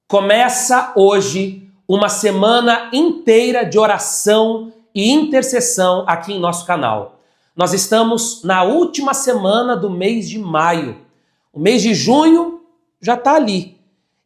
Começa hoje uma semana inteira de oração e intercessão aqui em nosso canal. Nós estamos na última semana do mês de maio. O mês de junho já está ali.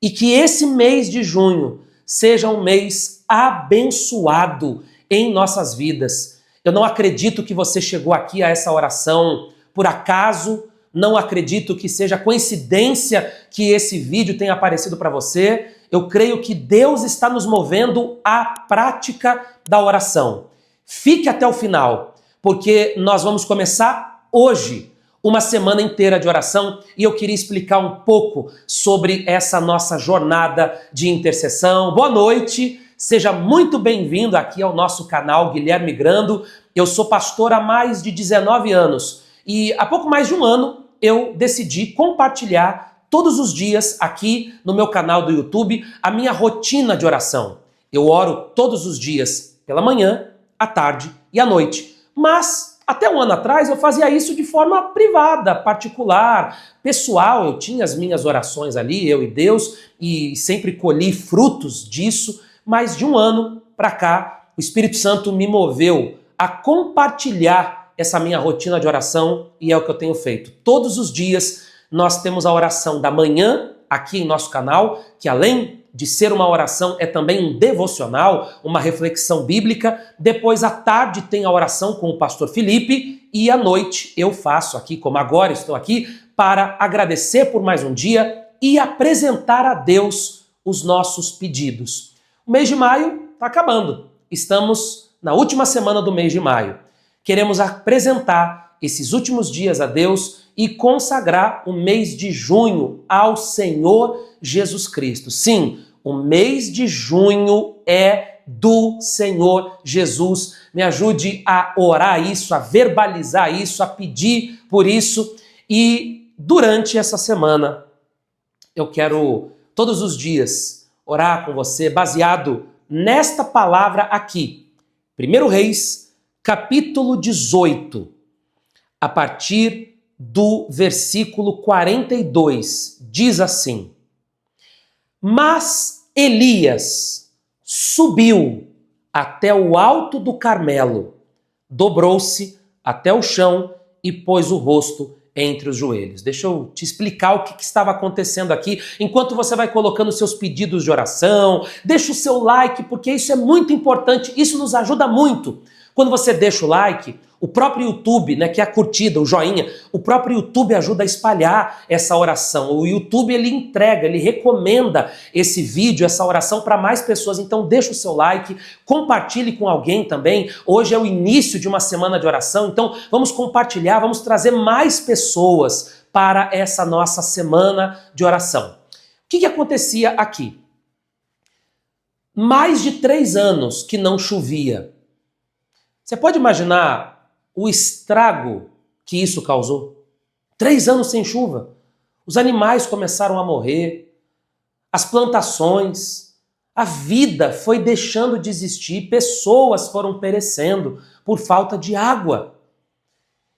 E que esse mês de junho seja um mês abençoado em nossas vidas. Eu não acredito que você chegou aqui a essa oração por acaso. Não acredito que seja coincidência que esse vídeo tenha aparecido para você. Eu creio que Deus está nos movendo à prática da oração. Fique até o final, porque nós vamos começar hoje uma semana inteira de oração e eu queria explicar um pouco sobre essa nossa jornada de intercessão. Boa noite, seja muito bem-vindo aqui ao nosso canal Guilherme Grando. Eu sou pastor há mais de 19 anos e há pouco mais de um ano eu decidi compartilhar todos os dias aqui no meu canal do YouTube a minha rotina de oração. Eu oro todos os dias, pela manhã, à tarde e à noite. Mas até um ano atrás eu fazia isso de forma privada, particular, pessoal. Eu tinha as minhas orações ali, eu e Deus, e sempre colhi frutos disso. Mas de um ano para cá, o Espírito Santo me moveu a compartilhar essa minha rotina de oração e é o que eu tenho feito. Todos os dias nós temos a oração da manhã aqui em nosso canal, que além de ser uma oração é também um devocional, uma reflexão bíblica. Depois à tarde tem a oração com o pastor Felipe e à noite eu faço aqui, como agora estou aqui, para agradecer por mais um dia e apresentar a Deus os nossos pedidos. O mês de maio está acabando. Estamos na última semana do mês de maio. Queremos apresentar esses últimos dias a Deus e consagrar o mês de junho ao Senhor Jesus Cristo. Sim, o mês de junho é do Senhor Jesus. Me ajude a orar isso, a verbalizar isso, a pedir por isso. E durante essa semana, eu quero todos os dias orar com você baseado nesta palavra aqui. 1 Reis, capítulo 18, a partir do versículo 42, diz assim: Mas Elias subiu até o alto do Carmelo, dobrou-se até o chão e pôs o rosto entre os joelhos. Deixa eu te explicar o que estava acontecendo aqui, enquanto você vai colocando seus pedidos de oração. Deixa o seu like, porque isso é muito importante, isso nos ajuda muito. Quando você deixa o like, o próprio YouTube, que é a curtida, o joinha, o próprio YouTube ajuda a espalhar essa oração. O YouTube, ele entrega, ele recomenda esse vídeo, essa oração para mais pessoas. Então deixa o seu like, compartilhe com alguém também. Hoje é o início de uma semana de oração, então vamos compartilhar, vamos trazer mais pessoas para essa nossa semana de oração. O que acontecia aqui? Mais de 3 anos que não chovia. Você pode imaginar o estrago que isso causou? 3 anos sem chuva. Os animais começaram a morrer, as plantações, a vida foi deixando de existir, pessoas foram perecendo por falta de água.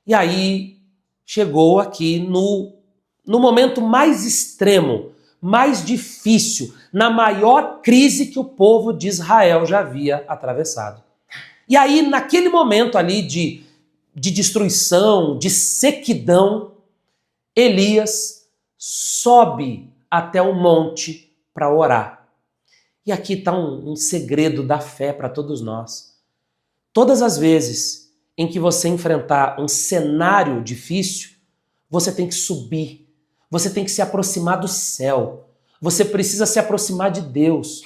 E aí chegou aqui no momento mais extremo, mais difícil, na maior crise que o povo de Israel já havia atravessado. E aí, naquele momento ali de destruição, de sequidão, Elias sobe até o monte para orar. E aqui está um segredo da fé para todos nós. Todas as vezes em que você enfrentar um cenário difícil, você tem que subir, você tem que se aproximar do céu, você precisa se aproximar de Deus.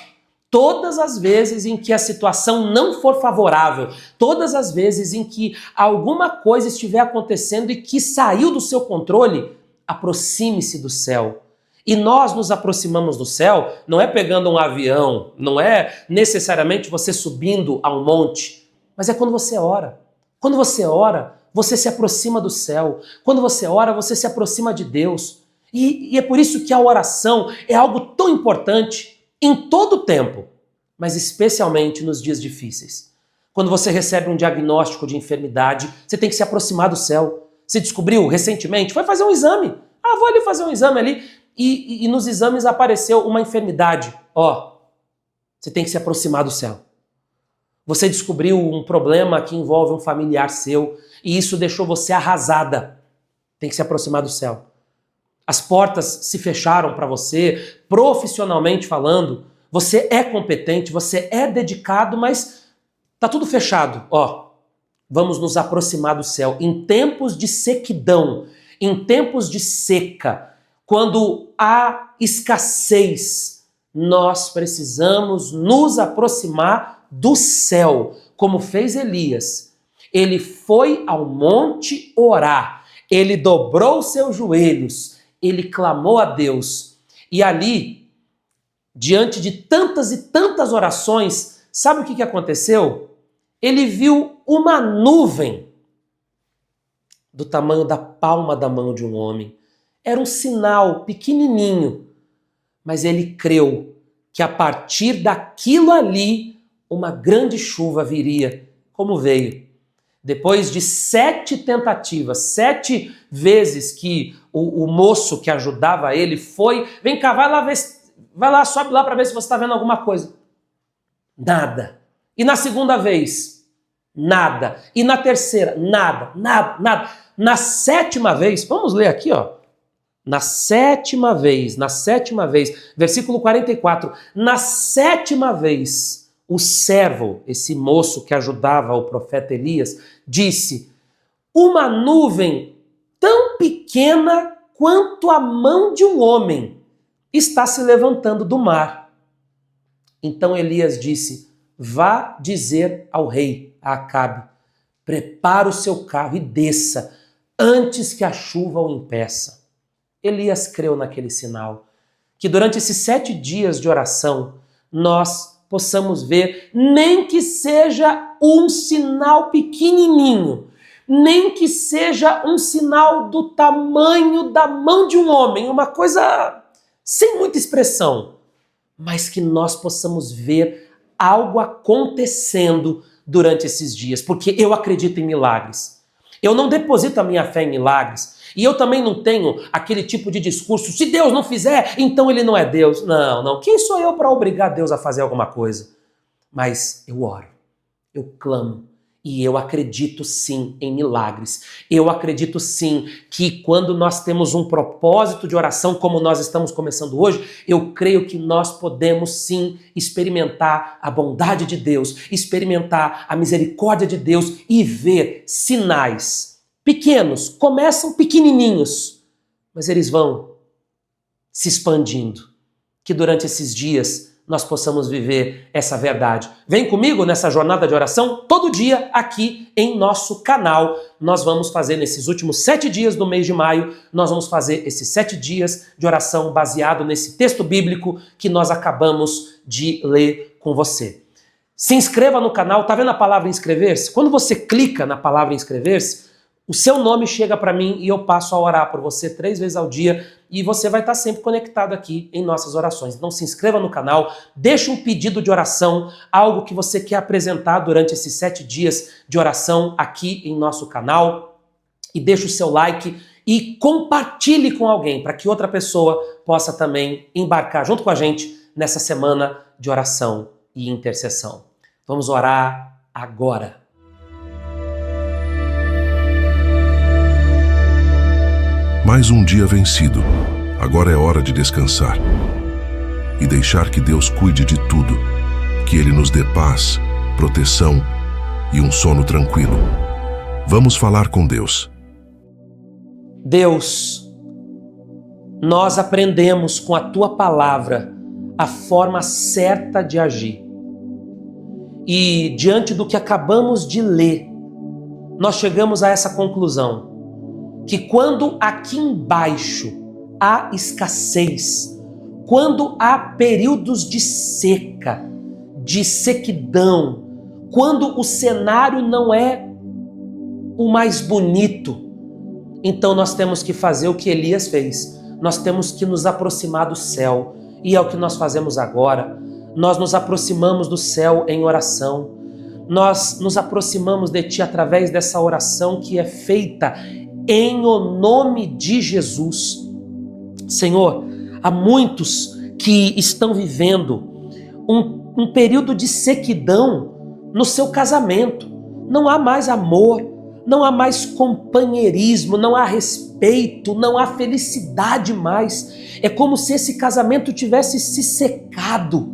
Todas as vezes em que a situação não for favorável, todas as vezes em que alguma coisa estiver acontecendo e que saiu do seu controle, aproxime-se do céu. E nós nos aproximamos do céu, não é pegando um avião, não é necessariamente você subindo a um monte, mas é quando você ora. Quando você ora, você se aproxima do céu. Quando você ora, você se aproxima de Deus. E é por isso que a oração é algo tão importante em todo o tempo, mas especialmente nos dias difíceis. Quando você recebe um diagnóstico de enfermidade, você tem que se aproximar do céu. Você descobriu recentemente, foi fazer um exame. Vou ali fazer um exame ali. E nos exames apareceu uma enfermidade. Você tem que se aproximar do céu. Você descobriu um problema que envolve um familiar seu e isso deixou você arrasada. Tem que se aproximar do céu. As portas se fecharam para você, profissionalmente falando. Você é competente, você é dedicado, mas tá tudo fechado. Vamos nos aproximar do céu. Em tempos de sequidão, em tempos de seca, quando há escassez, nós precisamos nos aproximar do céu, como fez Elias. Ele foi ao monte orar, ele dobrou seus joelhos, ele clamou a Deus. E ali, diante de tantas e tantas orações, sabe o que aconteceu? Ele viu uma nuvem do tamanho da palma da mão de um homem. Era um sinal pequenininho, mas ele creu que a partir daquilo ali, uma grande chuva viria, como veio. Depois de 7 tentativas, 7 vezes que o moço que ajudava ele foi, vem cá, vai lá, sobe lá para ver se você está vendo alguma coisa. Nada. E na segunda vez, nada. E na terceira, nada. Na 7ª vez, vamos ler aqui, Na 7ª vez, versículo 44, na 7ª vez, o servo, esse moço que ajudava o profeta Elias, disse: uma nuvem tão pequena quanto a mão de um homem está se levantando do mar. Então Elias disse: vá dizer ao rei, a Acabe, prepara o seu carro e desça, antes que a chuva o impeça. Elias creu naquele sinal. Que durante esses 7 dias de oração, nós possamos ver, nem que seja um sinal pequenininho, nem que seja um sinal do tamanho da mão de um homem, uma coisa sem muita expressão, mas que nós possamos ver algo acontecendo durante esses dias, porque eu acredito em milagres. Eu não deposito a minha fé em milagres. E eu também não tenho aquele tipo de discurso, se Deus não fizer, então ele não é Deus. Não. Quem sou eu para obrigar Deus a fazer alguma coisa? Mas eu oro, eu clamo e eu acredito sim em milagres. Eu acredito sim que quando nós temos um propósito de oração como nós estamos começando hoje, eu creio que nós podemos sim experimentar a bondade de Deus, experimentar a misericórdia de Deus e ver sinais pequenos, começam pequenininhos, mas eles vão se expandindo. Que durante esses dias nós possamos viver essa verdade. Vem comigo nessa jornada de oração todo dia aqui em nosso canal. Nós vamos fazer nesses últimos 7 dias do mês de maio, nós vamos fazer esses 7 dias de oração baseado nesse texto bíblico que nós acabamos de ler com você. Se inscreva no canal, tá vendo a palavra inscrever-se? Quando você clica na palavra inscrever-se, o seu nome chega para mim e eu passo a orar por você 3 vezes ao dia e você vai estar sempre conectado aqui em nossas orações. Então se inscreva no canal, deixe um pedido de oração, algo que você quer apresentar durante esses 7 dias de oração aqui em nosso canal e deixe o seu like e compartilhe com alguém para que outra pessoa possa também embarcar junto com a gente nessa semana de oração e intercessão. Vamos orar agora. Mais um dia vencido. Agora é hora de descansar e deixar que Deus cuide de tudo, que Ele nos dê paz, proteção e um sono tranquilo. Vamos falar com Deus. Deus, nós aprendemos com a Tua palavra a forma certa de agir. E diante do que acabamos de ler, nós chegamos a essa conclusão, que quando aqui embaixo há escassez, quando há períodos de seca, de sequidão, quando o cenário não é o mais bonito, então nós temos que fazer o que Elias fez. Nós temos que nos aproximar do céu. E é o que nós fazemos agora. Nós nos aproximamos do céu em oração. Nós nos aproximamos de Ti através dessa oração que é feita em o nome de Jesus. Senhor, há muitos que estão vivendo um período de sequidão no seu casamento. Não há mais amor, não há mais companheirismo, não há respeito, não há felicidade mais. É como se esse casamento tivesse se secado.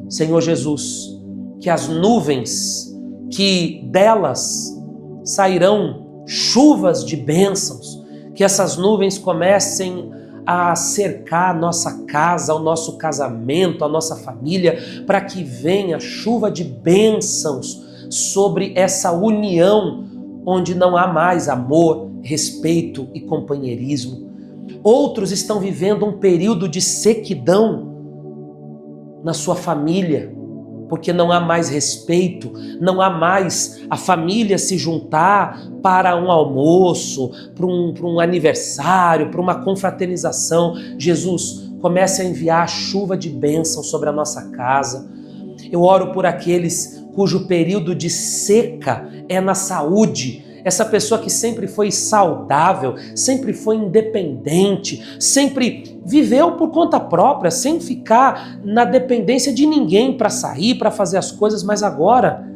Senhor Jesus, que as nuvens, que delas sairão chuvas de bênçãos, que essas nuvens comecem a cercar a nossa casa, o nosso casamento, a nossa família, para que venha chuva de bênçãos sobre essa união onde não há mais amor, respeito e companheirismo. Outros estão vivendo um período de sequidão na sua família, porque não há mais respeito, não há mais a família se juntar para um almoço, para um aniversário, para uma confraternização. Jesus, comece a enviar a chuva de bênção sobre a nossa casa. Eu oro por aqueles cujo período de seca é na saúde. Essa pessoa que sempre foi saudável, sempre foi independente, sempre viveu por conta própria, sem ficar na dependência de ninguém para sair, para fazer as coisas, mas agora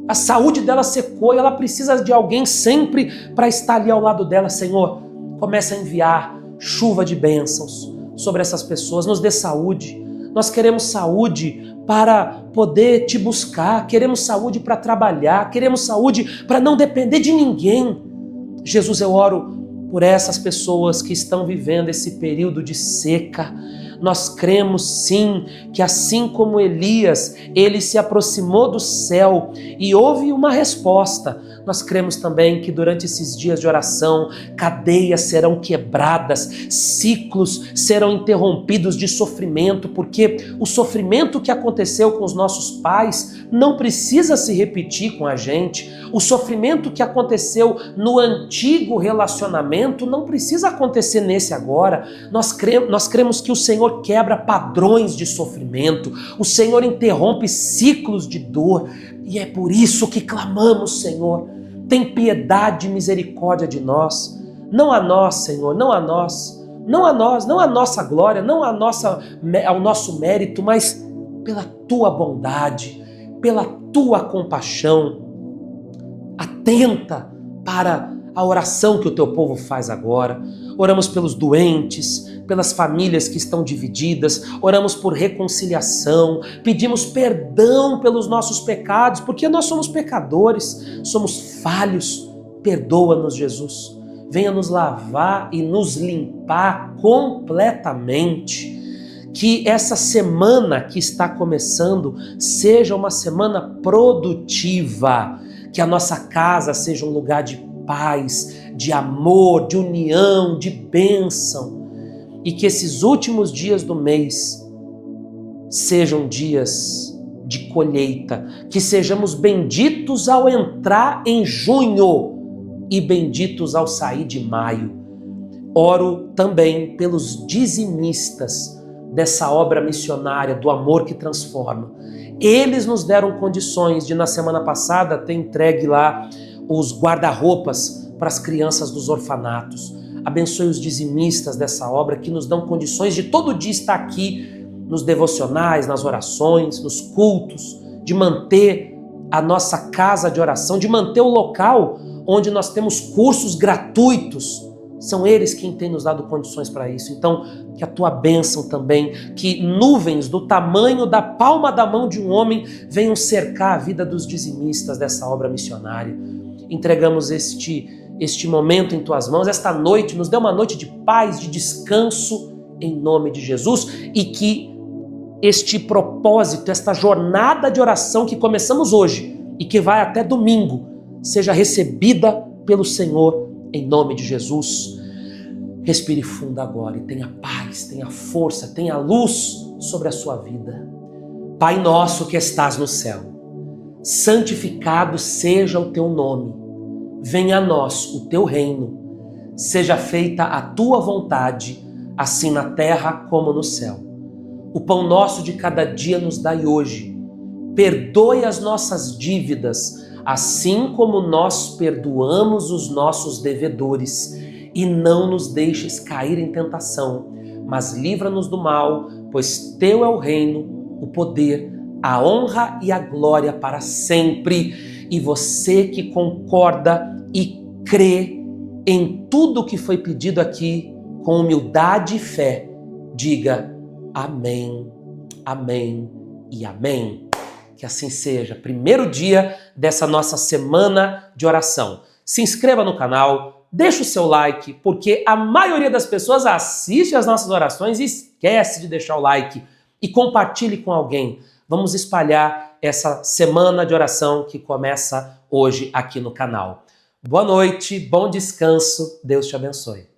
a saúde dela secou e ela precisa de alguém sempre para estar ali ao lado dela. Senhor, começa a enviar chuva de bênçãos sobre essas pessoas, nos dê saúde. Nós queremos saúde para poder te buscar, queremos saúde para trabalhar, queremos saúde para não depender de ninguém. Jesus, eu oro por essas pessoas que estão vivendo esse período de seca. Nós cremos sim que assim como Elias, ele se aproximou do céu e houve uma resposta. Nós cremos também que durante esses dias de oração, cadeias serão quebradas, ciclos serão interrompidos de sofrimento, porque o sofrimento que aconteceu com os nossos pais não precisa se repetir com a gente. O sofrimento que aconteceu no antigo relacionamento não precisa acontecer nesse agora. Nós cremos que o Senhor quebra padrões de sofrimento, o Senhor interrompe ciclos de dor, e é por isso que clamamos, Senhor, tem piedade e misericórdia de nós. Não a nós, Senhor, não a nós, não a nós, não a nossa glória, não ao nosso mérito, mas pela Tua bondade, pela Tua compaixão. Atenta para a oração que o Teu povo faz agora. Oramos pelos doentes, pelas famílias que estão divididas, oramos por reconciliação, pedimos perdão pelos nossos pecados, porque nós somos pecadores, somos falhos. Perdoa-nos, Jesus. Venha nos lavar e nos limpar completamente. Que essa semana que está começando seja uma semana produtiva, que a nossa casa seja um lugar de paz, de amor, de união, de bênção, e que esses últimos dias do mês sejam dias de colheita, que sejamos benditos ao entrar em junho e benditos ao sair de maio. Oro também pelos dizimistas dessa obra missionária do amor que transforma. Eles nos deram condições de, na semana passada, ter entregue lá os guarda-roupas para as crianças dos orfanatos. Abençoe os dizimistas dessa obra que nos dão condições de todo dia estar aqui nos devocionais, nas orações, nos cultos, de manter a nossa casa de oração, de manter o local onde nós temos cursos gratuitos. São eles quem têm nos dado condições para isso. Então, que a Tua bênção também, que nuvens do tamanho da palma da mão de um homem venham cercar a vida dos dizimistas dessa obra missionária. Entregamos este momento em Tuas mãos, esta noite, nos dê uma noite de paz, de descanso, em nome de Jesus, e que este propósito, esta jornada de oração que começamos hoje e que vai até domingo, seja recebida pelo Senhor, em nome de Jesus. Respire fundo agora e tenha paz, tenha força, tenha luz sobre a sua vida. Pai nosso que estás no céu, santificado seja o Teu nome. Venha a nós o Teu reino. Seja feita a Tua vontade, assim na terra como no céu. O pão nosso de cada dia nos dai hoje. Perdoe as nossas dívidas, assim como nós perdoamos os nossos devedores. E não nos deixes cair em tentação, mas livra-nos do mal, pois teu é o reino, o poder, a honra e a glória para sempre. E você que concorda e crê em tudo que foi pedido aqui, com humildade e fé, diga amém, amém e amém. Que assim seja. Primeiro dia dessa nossa semana de oração. Se inscreva no canal, deixa o seu like, porque a maioria das pessoas assiste às nossas orações e esquece de deixar o like. E compartilhe com alguém. Vamos espalhar essa semana de oração que começa hoje aqui no canal. Boa noite, bom descanso, Deus te abençoe.